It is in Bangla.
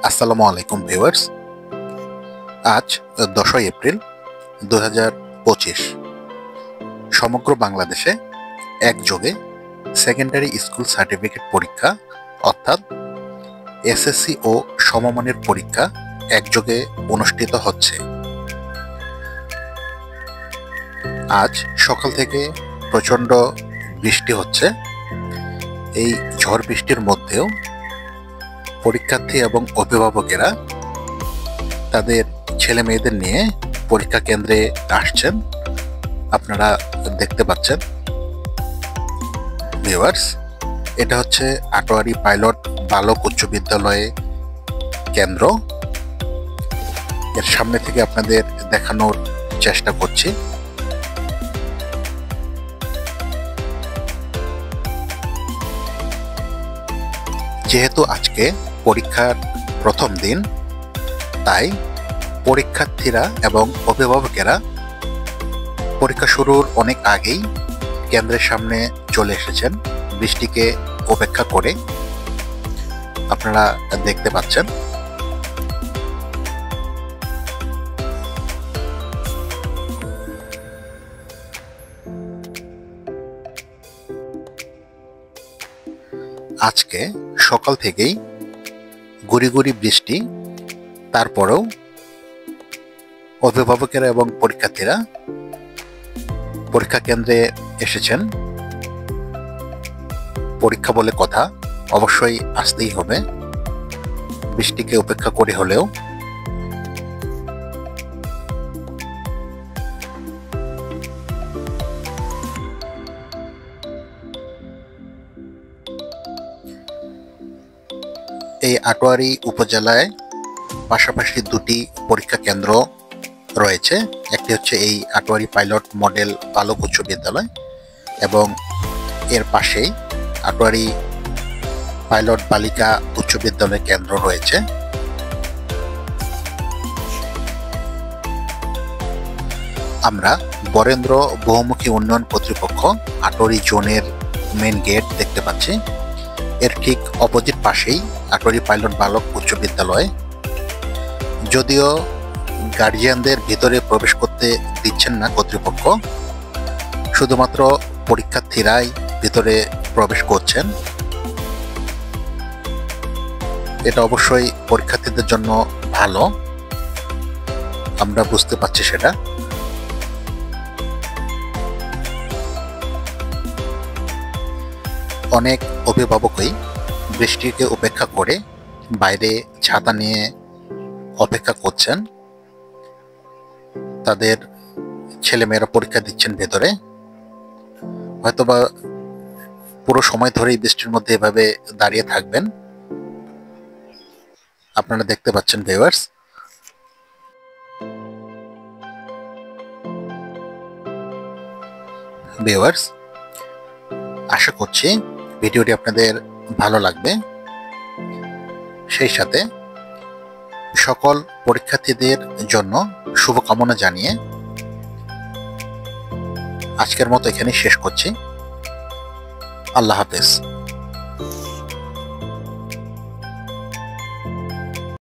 আসসালামু আলাইকুম ভিউয়ার্স। আজ 10 এপ্রিল 2025 সমগ্র বাংলাদেশে একযোগে সেকেন্ডারি স্কুল সার্টিফিকেট পরীক্ষা অর্থাৎ এসএসসি ও সমমানের পরীক্ষা একযোগে অনুষ্ঠিত হচ্ছে। আজ সকাল থেকে প্রচণ্ড বৃষ্টি হচ্ছে। এই ঝড় বৃষ্টির মধ্যেও পরীক্ষার্থী এবং অভিভাবকেরা তাদের ছেলে মেয়েদের নিয়ে পরীক্ষা কেন্দ্রে আসছেন, আপনারা দেখতে পাচ্ছেন। ভিউয়ার্স, এটা হচ্ছে আটোয়ারী পাইলট বালক উচ্চ বিদ্যালয়ে কেন্দ্র। এর সামনে থেকে আপনাদের দেখানোর চেষ্টা করছি। যেহেতু আজকে পরীক্ষার প্রথম দিন, তাই পরীক্ষার্থীরা এবং অভিভাবকেরা পরীক্ষা শুরুর অনেক আগেই কেন্দ্রের সামনে চলে এসেছেন বৃষ্টিকে উপেক্ষা করে। আপনারা দেখতে পাচ্ছেন। আজকে সকাল থেকেই গুড়ি গুড়ি বৃষ্টি, তারপরেও অভিভাবকেরা এবং পরীক্ষার্থীরা পরীক্ষা কেন্দ্রে এসেছেন। পরীক্ষা বলে কথা, অবশ্যই আসতেই হবে বৃষ্টিকে উপেক্ষা করে হলেও। এই আটোয়ারী উপজেলায় পাশাপাশি দুটি পরীক্ষা কেন্দ্র রয়েছে। একটি হচ্ছে এই আটোয়ারী পাইলট মডেল বালক উচ্চ বিদ্যালয় এবং এর পাশেই আটোয়ারী পাইলট বালিকা উচ্চ বিদ্যালয় কেন্দ্র রয়েছে। আমরা বরেন্দ্র বহুমুখী উন্নয়ন কর্তৃপক্ষ আটোয়ারী জোনের মেন গেট দেখতে পাচ্ছি। এর ঠিক অপোজিট পাশেই আটোয়ারী পাইলট বালক উচ্চ বিদ্যালয়। যদিও গার্জিয়ানদের ভিতরে প্রবেশ করতে দিচ্ছেন না কর্তৃপক্ষ, শুধুমাত্র পরীক্ষার্থীরাই ভিতরে প্রবেশ করছেন। এটা অবশ্যই পরীক্ষার্থীদের জন্য ভালো, আমরা বুঝতে পারছি সেটা। অনেক অভিভাবকই বৃষ্টিকে উপেক্ষা করে বাইরে ছাতা নিয়ে অপেক্ষা করছেন। তাদের ছেলেমেয়েরা পরীক্ষা দিচ্ছেন ভেতরে। হয়তোবা পুরো সময় ধরেই বৃষ্টির মধ্যে এভাবে দাঁড়িয়ে থাকবেন। আপনারা দেখতে পাচ্ছেন ভিউয়ার্স। আশা করছি ভিডিওটি আপনাদের ভালো লাগবে। সেই সাথে সকল পরীক্ষার্থীদের জন্য শুভকামনা জানিয়ে আজকের মতো এখানেই শেষ করছি। আল্লাহ হাফেজ।